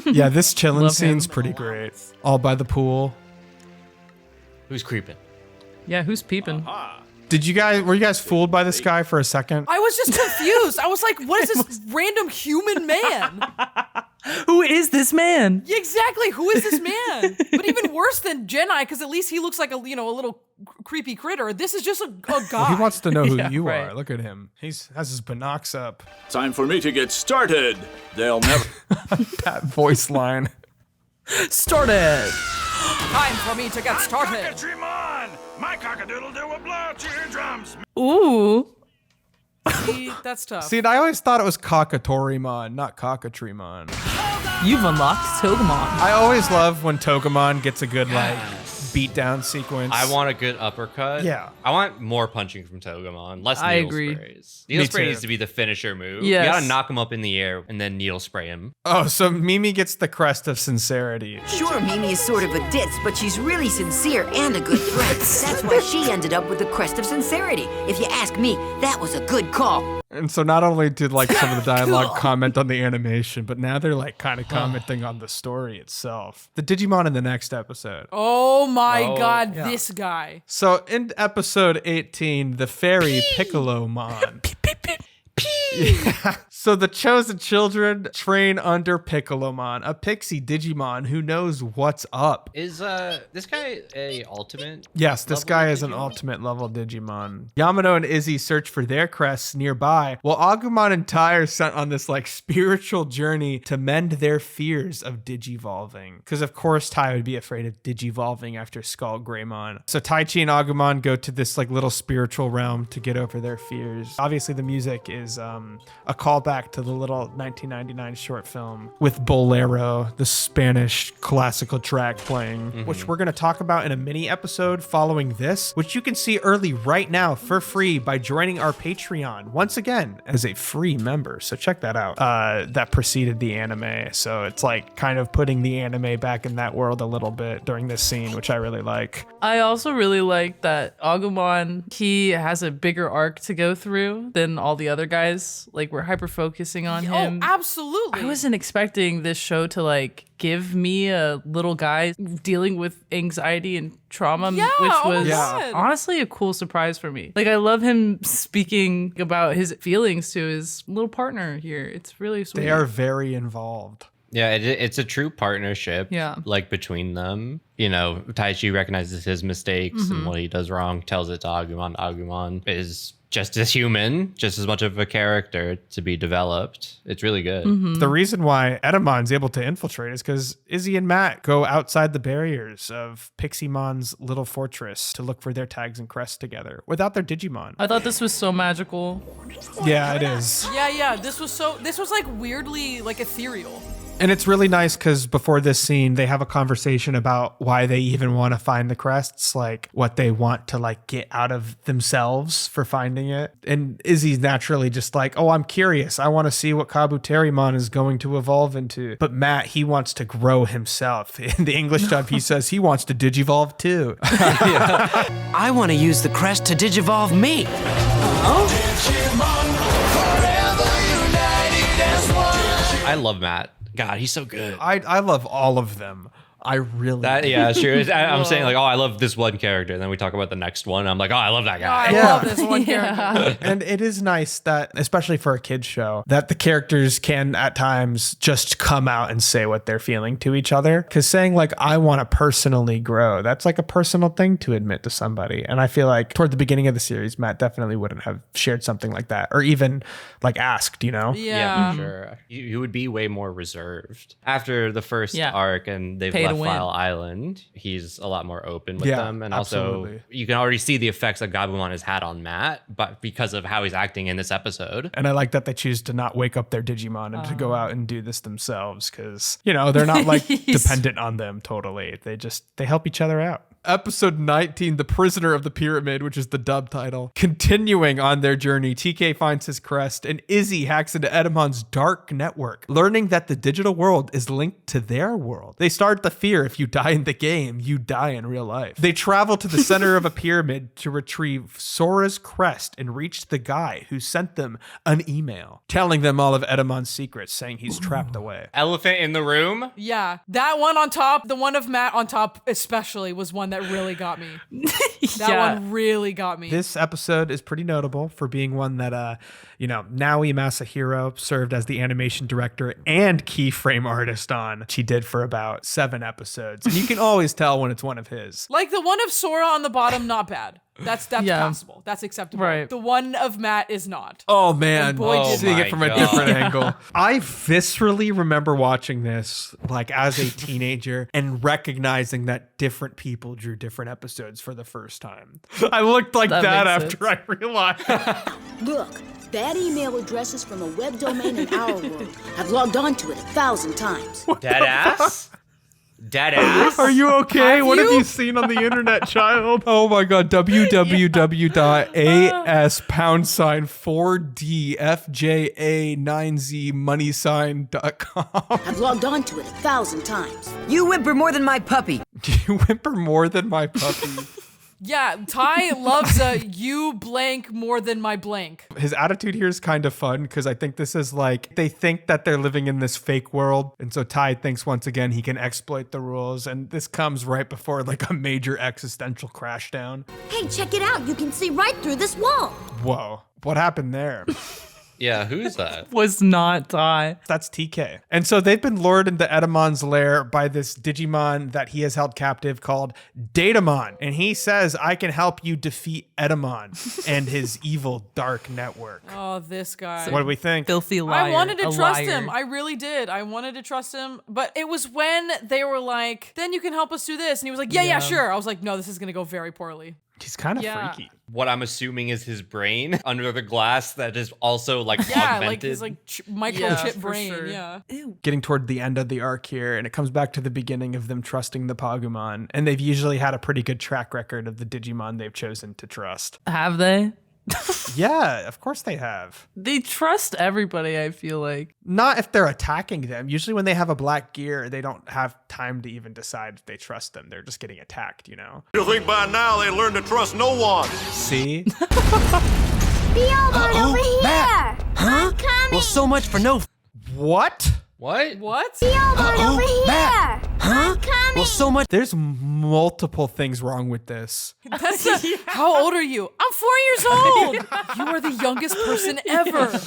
Yeah, this chilling scene's pretty great. All by the pool. Who's creeping? Yeah, who's peeping? Were you guys fooled by this guy for a second? I was just confused. I was like, what is this random human man? Who is this man? Yeah, exactly. Who is this man? But even worse than Jedi, because at least he looks like a little creepy critter. This is just a guy. He wants to know who Yeah, you right. are. Look at him. Has his binocs up. Time for me to get started. They'll never. That voice line. Started. Time for me to get started. Digimon! My cockadoodle-doo will blow out your eardrums. Ooh. See, that's tough. See, I always thought it was Kakatorimon, not Kakatrimon. You've unlocked Togemon. I always love when Togemon gets a good beatdown sequence. I want a good uppercut. Yeah. I want more punching from Togemon. Less I needle agree. sprays. Needle Me spray too. needs to be the finisher move. Yes. You gotta knock him up in the air and then needle spray him. Oh, so Mimi gets the Crest of Sincerity. Sure, Mimi is sort of a ditz, but she's really sincere and a good friend. That's why she ended up with the Crest of Sincerity. If you ask me, that was a good call. And so not only did like some of the dialogue comment on the animation, but now they're like kind of commenting on the story itself. The Digimon in the next episode. Oh my god, yeah. this guy. So in episode 18, the fairy Piccolomon. Yeah. So the chosen children train under Piccolomon, a pixie Digimon who knows what's up. Is this guy a ultimate? Yes, this level guy is an Digimon? ultimate level Digimon. Yamano and Izzy search for their crests nearby, while Agumon and Tai are sent on this like spiritual journey to mend their fears of digivolving. Because of course Tai would be afraid of digivolving after Skull Greymon. So Taichi and Agumon go to this like little spiritual realm to get over their fears. Obviously the music is a callback to the little 1999 short film with Bolero, the Spanish classical track playing, which we're going to talk about in a mini episode following this, which you can see early right now for free by joining our Patreon once again as a free member. So check that out. That preceded the anime. So it's like kind of putting the anime back in that world a little bit during this scene, which I really like. I also really like that Agumon, he has a bigger arc to go through than all the other guys. Like, we're hyper focusing on him. Oh, absolutely. I wasn't expecting this show to like give me a little guy dealing with anxiety and trauma, Yeah, which oh my was God. honestly a cool surprise for me. Like, I love him speaking about his feelings to his little partner here. It's really sweet. They are very involved. Yeah, it's a true partnership. Yeah. Like between them. You know, Taichi recognizes his mistakes and what he does wrong, tells it to Agumon. Agumon is just as human, just as much of a character to be developed. It's really good. The reason why Etemon's able to infiltrate is because Izzy and Matt go outside the barriers of Piximon's little fortress to look for their tags and crests together without their Digimon. I thought this was so magical. Yeah, it is. Yeah. This was like weirdly like ethereal. And it's really nice because before this scene, they have a conversation about why they even want to find the crests, like what they want to like get out of themselves for finding it. And Izzy's naturally just like, oh, I'm curious. I want to see what Kabuterimon is going to evolve into. But Matt, he wants to grow himself. In the English dub, he says he wants to digivolve too. I want to use the crest to digivolve me. I love Matt. God, he's so good. I love all of them. I really Sure. I'm saying like, oh, I love this one character, and then we talk about the next one. I'm like, oh, I love that guy. I love this one character. And it is nice that, especially for a kid's show, that the characters can at times just come out and say what they're feeling to each other. Because saying like, I want to personally grow, that's like a personal thing to admit to somebody. And I feel like toward the beginning of the series, Matt definitely wouldn't have shared something like that or even like asked, you know? Yeah, for sure. You would be way more reserved after the first arc, and they've left File Island. He's a lot more open with them, and also you can already see the effects that Gabumon has had on Matt, but because of how he's acting in this episode. And I like that they choose to not wake up their Digimon and to go out and do this themselves, because you know they're not like dependent on them totally. They help each other out. Episode 19, The Prisoner of the Pyramid, which is the dub title. Continuing on their journey, TK finds his crest and Izzy hacks into Etemon's dark network, learning that the digital world is linked to their world. They start the fear if you die in the game, you die in real life. They travel to the center of a pyramid to retrieve Sora's crest and reach the guy who sent them an email, telling them all of Etemon's secrets, saying he's trapped away. Elephant in the room? Yeah, that one on top, the one of Matt on top especially was one that really got me. That one really got me. This episode is pretty notable for being one that, Naoi Masahiro served as the animation director and keyframe artist on. She did for about 7 episodes. And you can always tell when it's one of his. Like the one of Sora on the bottom, not bad. That's possible. That's acceptable. Right. The one of Matt is not. Oh man, And boy, did seeing my it from a God. different angle. I viscerally remember watching this like as a teenager and recognizing that different people drew different episodes for the first time. I looked like that makes after I realized. Look, that email address is from a web domain in our world. I've logged on to it 1,000 times. Dead ass? Dead ass? Are you okay? Have What have you? you seen on the internet, child? Oh my god, www.as#4DFJA9Z I've logged on to it 1,000 times. You whimper more than my puppy. You whimper more than my puppy. Yeah, Ty loves you blank more than my blank. His attitude here is kind of fun because I think this is like they think that they're living in this fake world. And so Ty thinks once again he can exploit the rules. And this comes right before like a major existential crash down. Hey, check it out. You can see right through this wall. Whoa, what happened there? Yeah, who's that? Was not Ty. That's TK. And so they've been lured into Etemon's lair by this Digimon that he has held captive called Datamon. And he says, I can help you defeat Etemon and his evil dark network. Oh, this guy. What do we think? Filthy liar. I wanted to a trust liar. him. I really did. I wanted to trust him. But it was when they were like, then you can help us do this. And he was like, yeah, sure. I was like, no, this is going to go very poorly. He's kind of Yeah. freaky. What I'm assuming is his brain under the glass that is also like Yeah, augmented. like his microchip for brain. sure. Yeah. Getting toward the end of the arc here, and it comes back to the beginning of them trusting the Pagumon. And they've usually had a pretty good track record of the Digimon they've chosen to trust. Have they? Yeah, of course they have. They trust everybody, I feel like. Not if they're attacking them. Usually when they have a black gear, they don't have time to even decide if they trust them. They're just getting attacked, you know? You think by now they learned to trust no one? See? Billiam, over here. Matt. I'm coming. Well, so much for no. What? What? What? Billiam, over here. Matt. I'm coming. Well, so much. There's multiple things wrong with this. How old are you? I'm 4 years old. You are the youngest person ever.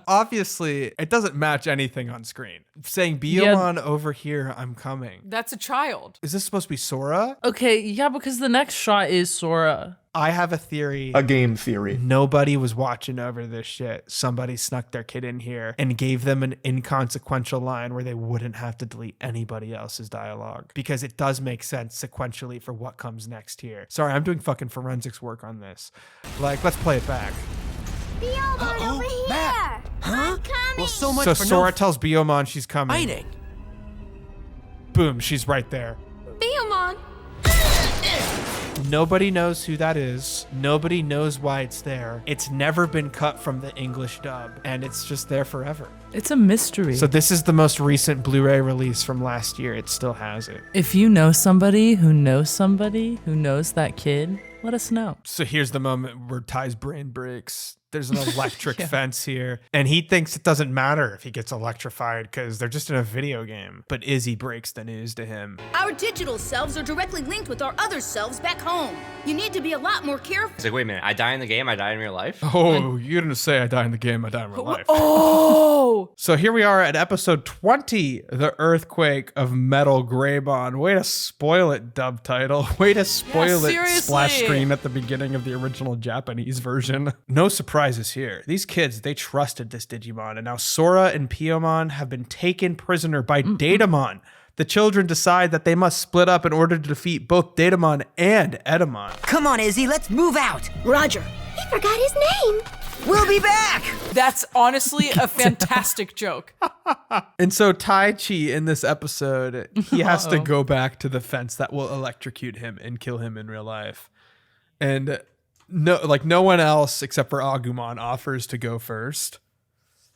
Obviously, it doesn't match anything on screen. Saying Billiam over here, I'm coming. That's a child. Is this supposed to be Sora? Okay, yeah, because the next shot is Sora. I have a theory. A game theory. Nobody was watching over this shit. Somebody snuck their kid in here and gave them an inconsequential line where they wouldn't have to delete anybody else's dialogue, because it does make sense sequentially for what comes next here. Sorry, I'm doing fucking forensics work on this. Like, let's play it back. Billiam, over here! Matt. Huh? I'm coming! Well, so much So for Sora no tells Billiam she's coming. fighting. Boom, she's right there. Billiam! Nobody knows who that is. Nobody knows why it's there. It's never been cut from the English dub, and it's just there forever. It's a mystery. So this is the most recent Blu-ray release from last year. It still has it. If you know somebody who knows that kid, let us know. So here's the moment where Ty's brain breaks. There's an electric fence here, and he thinks it doesn't matter if he gets electrified because they're just in a video game. But Izzy breaks the news to him. Our digital selves are directly linked with our other selves back home. You need to be a lot more careful. It's like, wait a minute, I die in the game, I die in real life? Oh, you didn't say I die in the game, I die in real life. Oh! So here we are at episode 20, The Earthquake of Metal Greymon. Way to spoil it, dub title. Way to spoil it, seriously. splash screen at the beginning of the original Japanese version. No surprises here. These kids, they trusted this Digimon, and now Sora and Piomon have been taken prisoner by Datamon. The children decide that they must split up in order to defeat both Datamon and Etemon. Come on, Izzy, let's move out. Roger. He forgot his name. We'll be back. That's honestly a fantastic joke. And so Tai Chi in this episode, he has to go back to the fence that will electrocute him and kill him in real life. And no one else except for Agumon offers to go first.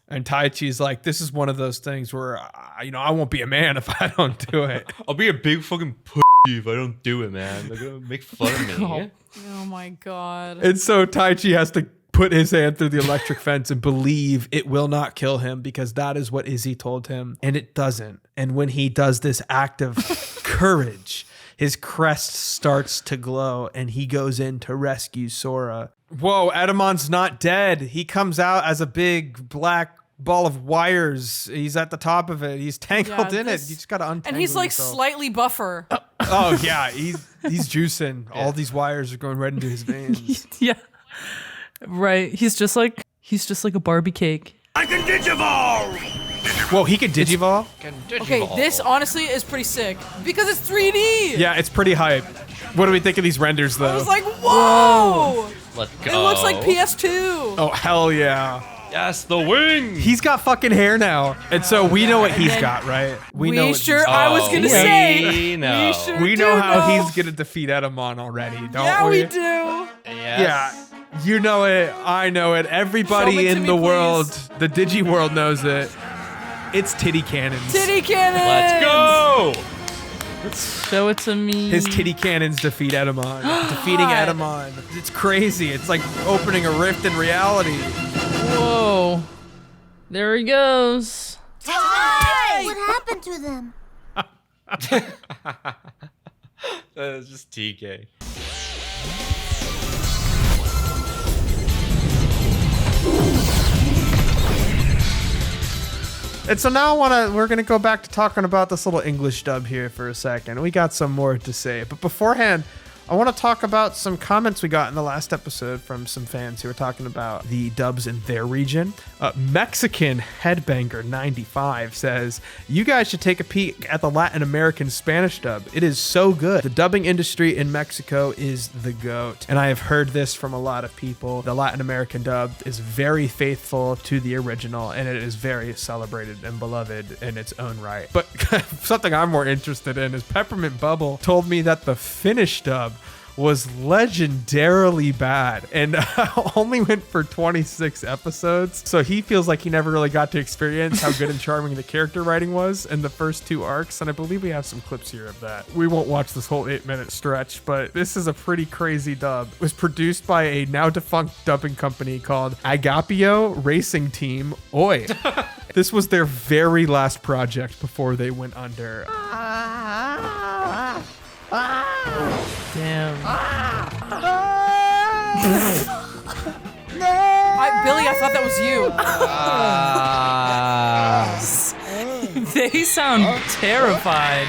And Tai Chi's like, this is one of those things where, I won't be a man if I don't do it. I'll be a big fucking pussy if I don't do it, man. They're gonna make fun of me. Oh my god. And so Tai Chi has to put his hand through the electric fence and believe it will not kill him, because that is what Izzy told him. And it doesn't. And when he does this act of courage, his crest starts to glow and he goes in to rescue Sora. Whoa, Etemon's not dead. He comes out as a big black ball of wires. He's at the top of it. He's tangled in it. You just gotta untangle And he's like yourself. slightly buffer. Oh yeah, he's juicing. All these wires are going right into his veins. Yeah. Right. He's just like a Barbie cake. I can digivolve! Whoa, he could digivolve? Okay, this honestly is pretty sick because it's 3D. Yeah, it's pretty hype. What do we think of these renders though? I was like, whoa! Let's go. It looks like PS2. Oh hell yeah. Yes, the wing! He's got fucking hair now. And so we know what he's got, right? We know what sure, he's got. I was gonna we say. know. We sure We do know how he's gonna defeat Etemon already, don't we? Yeah, we do. Yes. Yeah. You know it, I know it. Show Everybody it to in me, the please. world, the Digi world knows it. It's titty cannons. Titty cannon. Let's go! Show it to me. His titty cannons defeat Etemon. Defeating Etemon. It's crazy. It's like opening a rift in reality. Whoa. There he goes. What happened to them? That's just TK. And so now we're gonna go back to talking about this little English dub here for a second. We got some more to say, but beforehand, I want to talk about some comments we got in the last episode from some fans who were talking about the dubs in their region. Mexican Headbanger 95 says, you guys should take a peek at the Latin American Spanish dub. It is so good. The dubbing industry in Mexico is the GOAT. And I have heard this from a lot of people. The Latin American dub is very faithful to the original, and it is very celebrated and beloved in its own right. But something I'm more interested in is Peppermint Bubble told me that the Finnish dub was legendarily bad and only went for 26 episodes. So he feels like he never really got to experience how good and charming the character writing was in the first two arcs. And I believe we have some clips here of that. We won't watch this whole 8-minute stretch, but this is a pretty crazy dub. It was produced by a now defunct dubbing company called Agapio Racing Team. Oi. This was their very last project before they went under. Damn. Billy, I thought that was you. They sound terrified.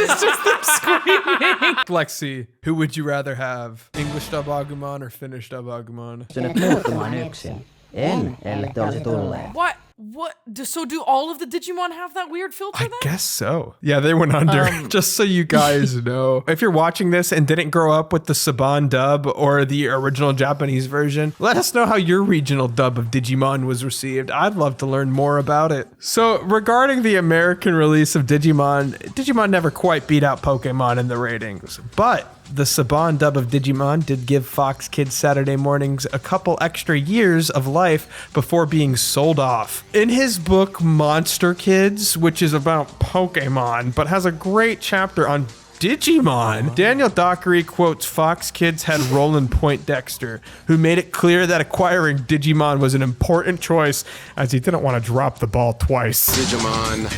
It's just them screaming. Lexi, who would you rather have? English dub Agumon or Finnish dub Agumon? Pystynyt muuttumaan yksin. En, ellette olisi tulleet. What? So do all of the Digimon have that weird filter I then? guess so. Yeah, they went under. Just so you guys know. If you're watching this and didn't grow up with the Saban dub or the original Japanese version, let us know how your regional dub of Digimon was received. I'd love to learn more about it. So regarding the American release of Digimon never quite beat out Pokemon in the ratings, but the Saban dub of Digimon did give Fox Kids Saturday mornings a couple extra years of life before being sold off. In his book Monster Kids, which is about Pokemon, but has a great chapter on Digimon, Daniel Dockery quotes Fox Kids head Roland Poindexter, who made it clear that acquiring Digimon was an important choice as he didn't want to drop the ball twice. Digimon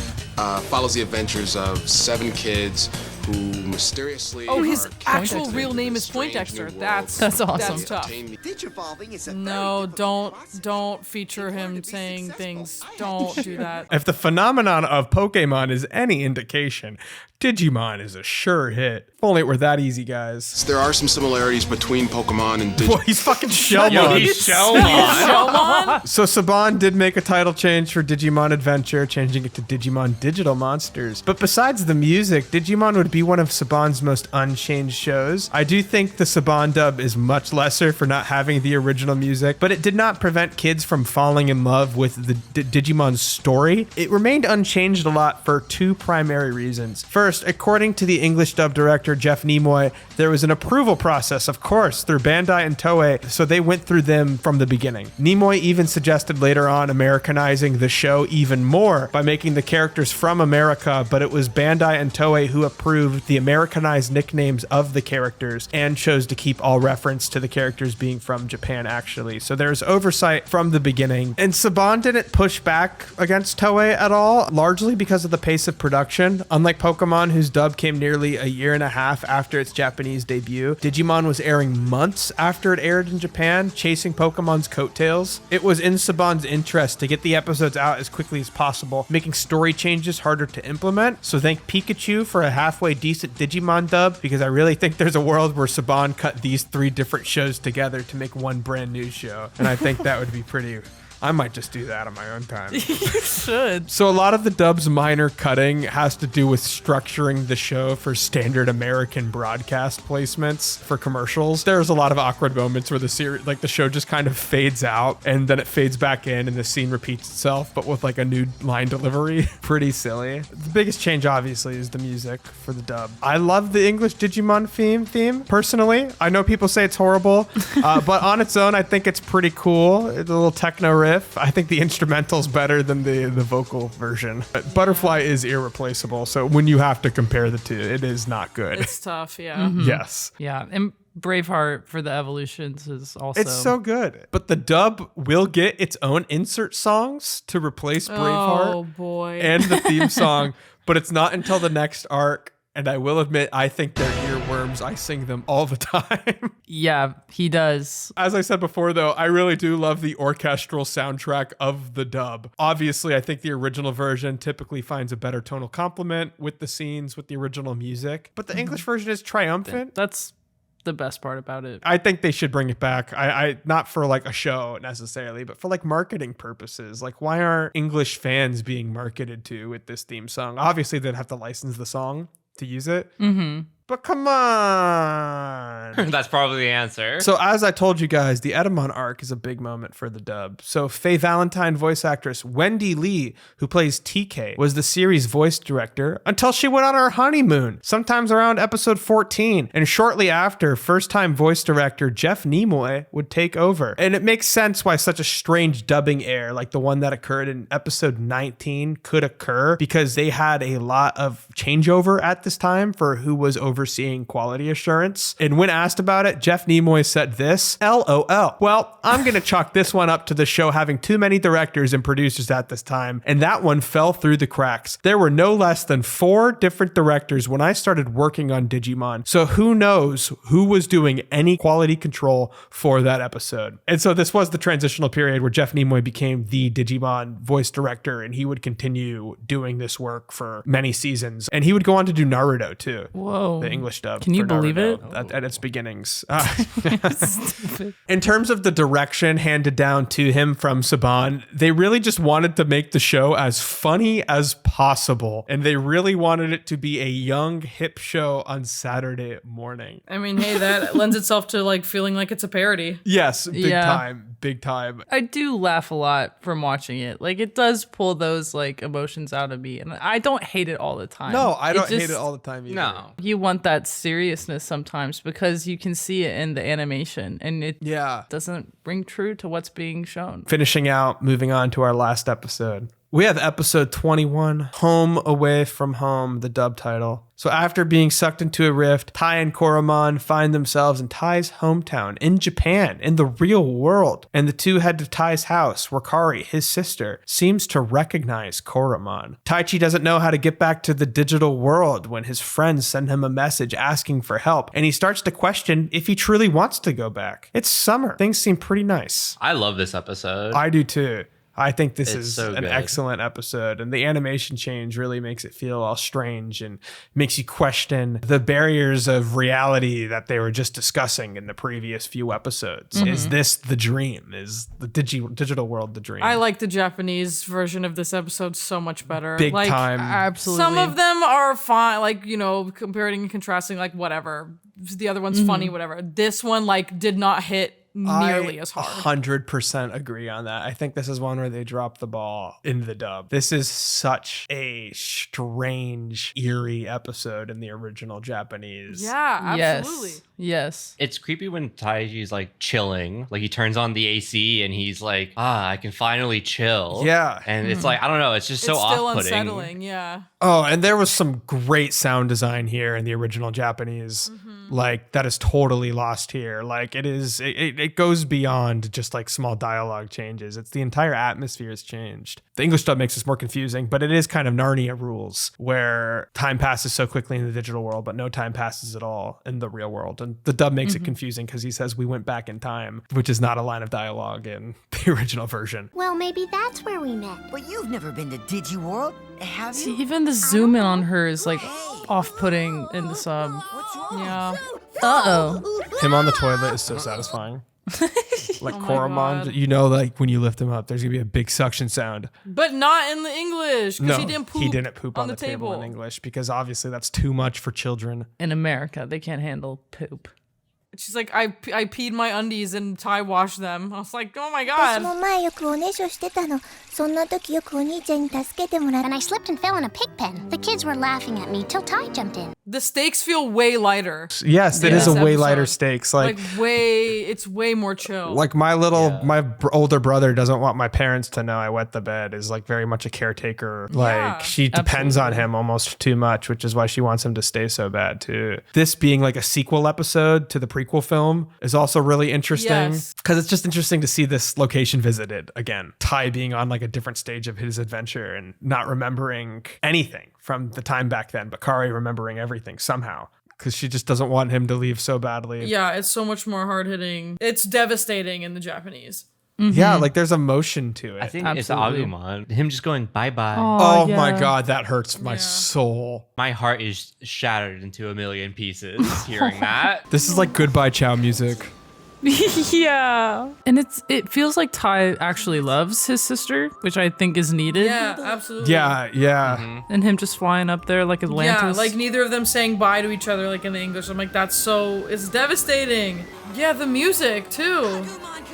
follows the adventures of 7 kids who mysteriously his actual real name is Poindexter. That's awesome. That's tough. Digivolving is a No, don't feature him saying things. Don't do that. If the phenomenon of Pokemon is any indication, Digimon is a sure hit. If only it were that easy, guys. There are some similarities between Pokemon and Digimon. Well, he's fucking Shellmon. He's Shellmon. So Saban did make a title change for Digimon Adventure, changing it to Digimon Digital Monsters. But besides the music, Digimon would be one of Saban's most unchanged shows. I do think the Saban dub is much lesser for not having the original music, but it did not prevent kids from falling in love with the Digimon's story. It remained unchanged a lot for 2 primary reasons. First, according to the English dub director Jeff Nimoy, there was an approval process, of course, through Bandai and Toei, so they went through them from the beginning. Nimoy even suggested later on Americanizing the show even more by making the characters from America, but it was Bandai and Toei who approved the Americanized nicknames of the characters and chose to keep all reference to the characters being from Japan, actually. So there's oversight from the beginning. And Saban didn't push back against Toei at all, largely because of the pace of production. Unlike Pokemon, whose dub came nearly a year and a half after its Japanese debut, Digimon was airing months after it aired in Japan, chasing Pokemon's coattails. It was in Saban's interest to get the episodes out as quickly as possible, making story changes harder to implement. So thank Pikachu for a halfway decent Digimon dub, because I really think there's a world where Saban cut these 3 different shows together to make one brand new show. And I think that would be pretty... I might just do that on my own time. You should. So a lot of the dub's minor cutting has to do with structuring the show for standard American broadcast placements for commercials. There's a lot of awkward moments where the series, like the show just kind of fades out and then it fades back in and the scene repeats itself, but with like a new line delivery. Pretty silly. The biggest change obviously is the music for the dub. I love the English Digimon theme personally. I know people say it's horrible, but on its own, I think it's pretty cool. It's a little techno riff. I think the instrumental's better than the vocal version. But Butterfly is irreplaceable, so when you have to compare the two, it is not good. It's tough, yeah. Mm-hmm. Yes. Yeah, and Braveheart for the evolutions is also... It's so good. But the dub will get its own insert songs to replace Braveheart. Oh, boy. And the theme song, but it's not until the next arc. And I will admit, I think they're earworms. I sing them all the time. Yeah, he does. As I said before, though, I really do love the orchestral soundtrack of the dub. Obviously, I think the original version typically finds a better tonal complement with the scenes, with the original music. But the English version is triumphant. That's the best part about it. I think they should bring it back. I not for like a show necessarily, but for like marketing purposes. Like, why aren't English fans being marketed to with this theme song? Obviously, they'd have to license the song to use it. Mm-hmm. But come on. That's probably the answer. So as I told you guys, the Etemon arc is a big moment for the dub. So Faye Valentine voice actress Wendy Lee, who plays TK, was the series voice director until she went on her honeymoon, sometimes around episode 14. And shortly after, first-time voice director Jeff Nimoy would take over. And it makes sense why such a strange dubbing error like the one that occurred in episode 19 could occur, because they had a lot of changeover at this time for who was over overseeing quality assurance. And when asked about it, Jeff Nimoy said this, LOL. Well, I'm going to chalk this one up to the show having too many directors and producers at this time, and that one fell through the cracks. There were no less than 4 different directors when I started working on Digimon, so who knows who was doing any quality control for that episode. And so this was the transitional period where Jeff Nimoy became the Digimon voice director, and he would continue doing this work for many seasons. And he would go on to do Naruto too. Whoa. The English dub. Can you believe it? At its beginnings. In terms of the direction handed down to him from Saban, they really just wanted to make the show as funny as possible. And they really wanted it to be a young, hip show on Saturday morning. I mean, hey, that lends itself to like feeling like it's a parody. Yes, big time. I do laugh a lot from watching it. Like, it does pull those like emotions out of me, and I don't hate it all the time. No, I don't hate it all the time either. No. You want that seriousness sometimes because you can see it in the animation, and it doesn't ring true to what's being shown. Finishing out, moving on to our last episode. We have episode 21, Home Away from Home, the dub title. So after being sucked into a rift, Tai and Koromon find themselves in Tai's hometown in Japan, in the real world. And the two head to Tai's house, where Kari, his sister, seems to recognize Koromon. Taichi doesn't know how to get back to the digital world when his friends send him a message asking for help, and he starts to question if he truly wants to go back. It's summer. Things seem pretty nice. I love this episode. I do too. I think this is so an good. excellent episode, and the animation change really makes it feel all strange and makes you question the barriers of reality that they were just discussing in the previous few episodes. Mm-hmm. Is this the dream? Is the digital world the dream? I like the Japanese version of this episode so much better. Big like, time. Absolutely. Some of them are fine, like, you know, comparing and contrasting, like, whatever. The other one's funny, whatever. This one, like, did not hit nearly as hard. 100% agree on that. I think this is one where they dropped the ball in the dub. This is such a strange, eerie episode in the original Japanese. Yeah, absolutely. Yes. It's creepy when Taiji's like chilling, like he turns on the AC and he's like, I can finally chill. Yeah. And it's like, I don't know, it's just so It's still off-putting. unsettling, yeah. Oh, and there was some great sound design here in the original Japanese. Like, that is totally lost here. Like, it goes beyond just like small dialogue changes. It's the entire atmosphere has changed. The English dub makes this more confusing, but it is kind of Narnia rules where time passes so quickly in the digital world, but no time passes at all in the real world. And the dub makes it confusing because he says we went back in time, which is not a line of dialogue in the original version. Well, maybe that's where we met. But you've never been to DigiWorld, have you? See, even the zoom in on her is like off-putting in the sub. What's wrong? Yeah. Uh-oh. Him on the toilet is so satisfying. Like Oh my Koromon, God. you know, like when you lift him up, there's gonna be a big suction sound. But not in the English, because No, he didn't poop on the table in English because obviously that's too much for children. In America, they can't handle poop. She's like, I peed my undies and Ty washed them. I was like, oh my 私 god. も前よくおねしょしてたの。そんな時よくお兄ちゃんに助けてもらって。And I slipped and fell in a pig pen. The kids were laughing at me till Ty jumped in. The stakes feel way lighter. Yes, it is a way lighter stakes. Like It's way more chill. my older brother doesn't want my parents to know I wet the bed is like very much a caretaker. Like she depends on him almost too much, which is why she wants him to stay so bad too. This being like a sequel episode to the prequel film is also really interesting because it's just interesting to see this location visited again. Ty being on like a different stage of his adventure and not remembering anything from the time back then, but Kari remembering everything somehow. Because she just doesn't want him to leave so badly. Yeah, it's so much more hard hitting. It's devastating in the Japanese. Yeah, like there's emotion to it. I think it's Agumon. Him just going bye-bye. Oh my god, that hurts my soul. My heart is shattered into a million pieces hearing that. This is like goodbye chow music. Yeah. And it feels like Ty actually loves his sister, which I think is needed. Yeah, absolutely. Yeah. And him just flying up there like Atlantis. Yeah, like neither of them saying bye to each other like in the English. I'm like, it's devastating. Yeah, the music too.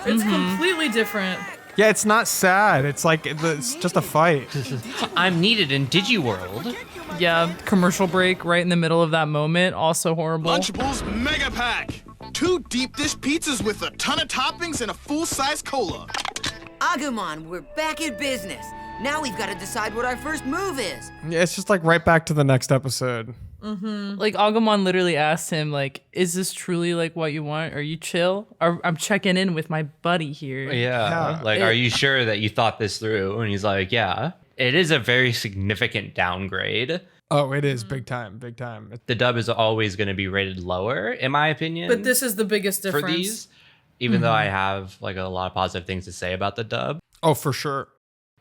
It's completely different. Yeah, it's not sad. It's like, it's just a fight. I'm needed in DigiWorld. Yeah, commercial break right in the middle of that moment. Also horrible. Lunchables Mega Pack. 2 deep dish pizzas with a ton of toppings and a full-size cola. Agumon, we're back in business. Now we've got to decide what our first move is. Yeah, it's just like right back to the next episode. Like Agumon literally asked him, like, "Is this truly like what you want? Are you chill? I'm checking in with my buddy here." Yeah. Like, are you sure that you thought this through? And he's like, yeah. It is a very significant downgrade. Oh, it is big time, big time. The dub is always going to be rated lower, in my opinion. But this is the biggest difference. For these, even though I have like a lot of positive things to say about the dub. Oh, for sure.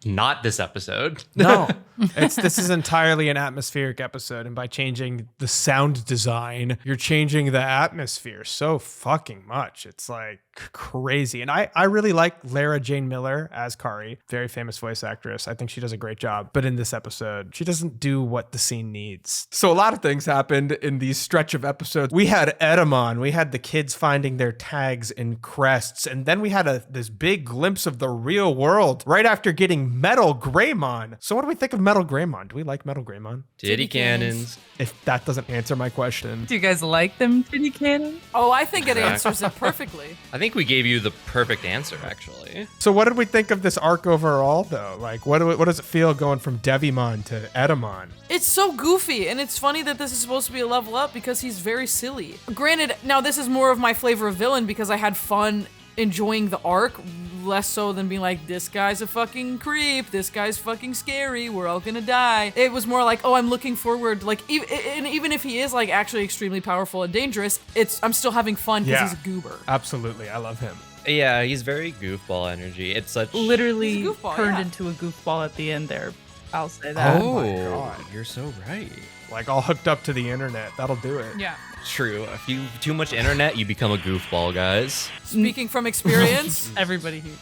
Not this episode. No, this is entirely an atmospheric episode. And by changing the sound design, you're changing the atmosphere so fucking much. It's like crazy. And I really like Lara Jane Miller as Kari, very famous voice actress. I think she does a great job. But in this episode, she doesn't do what the scene needs. So a lot of things happened in these stretch of episodes. We had Etemon. We had the kids finding their tags in crests. And then we had this big glimpse of the real world right after getting Metal Greymon. So what do we think of Metal Greymon? Do we like Metal Greymon? Titty cannons. If that doesn't answer my question. Do you guys like them titty cannons? Oh, I think it answers it perfectly. I think we gave you the perfect answer, actually. So what did we think of this arc overall, though? Like, what does it feel going from Devimon to Etemon? It's so goofy, and it's funny that this is supposed to be a level up because he's very silly. Granted, now this is more of my flavor of villain because I had fun enjoying the arc, less so than being like, this guy's a fucking creep, this guy's fucking scary, we're all gonna die. It was more like, oh, I'm looking forward, like, even if he is like actually extremely powerful and dangerous, I'm still having fun because he's a goober. Absolutely, I love him. Yeah, he's very goofball energy. It's such literally goofball, turned into a goofball at the end there. I'll say that. Oh my God. You're so right. Like all hooked up to the internet. That'll do it. Yeah. True. If you too much internet, you become a goofball, guys. Speaking from experience, Everybody here.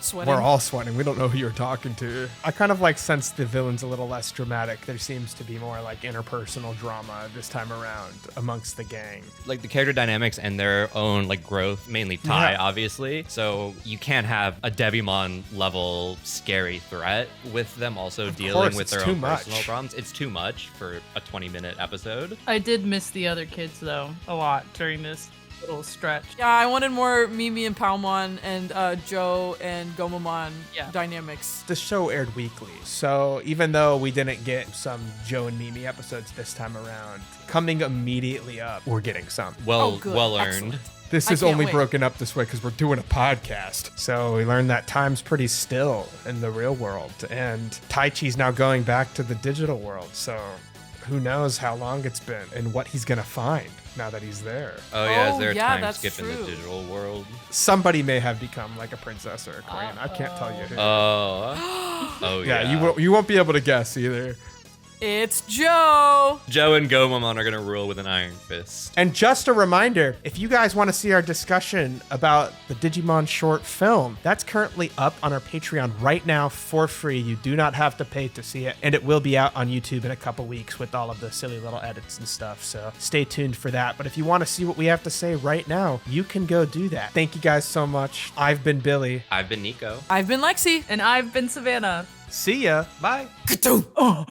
sweating. We're all sweating. We don't know who you're talking to. I kind of like sense the villain's a little less dramatic. There seems to be more like interpersonal drama this time around amongst the gang. Like the character dynamics and their own like growth, mainly Tai, obviously. So you can't have a Devimon level scary threat with them also dealing with their own personal problems. It's too much for a 20-minute episode. I did miss the other kids though a lot during this little stretch. Yeah, I wanted more Mimi and Palmon and Joe and Gomamon dynamics. The show aired weekly, so even though we didn't get some Joe and Mimi episodes this time around, coming immediately up, we're getting some. Well earned. Excellent. This is only broken up this way because we're doing a podcast. So we learned that time's pretty still in the real world, and Tai Chi's now going back to the digital world. So who knows how long it's been and what he's gonna find now that he's there. Oh yeah, is there a time that's skip in the true. digital world? Somebody may have become like a princess or a queen. I can't tell you who. Oh yeah. You won't be able to guess either. It's Joe! Joe and Gomamon are gonna rule with an iron fist. And just a reminder, if you guys want to see our discussion about the Digimon short film, that's currently up on our Patreon right now for free. You do not have to pay to see it, and it will be out on YouTube in a couple weeks with all of the silly little edits and stuff, so stay tuned for that. But if you want to see what we have to say right now, you can go do that. Thank you guys so much. I've been Billy. I've been Nikko. I've been Lexi. And I've been Savannah. See ya. Bye. Oh.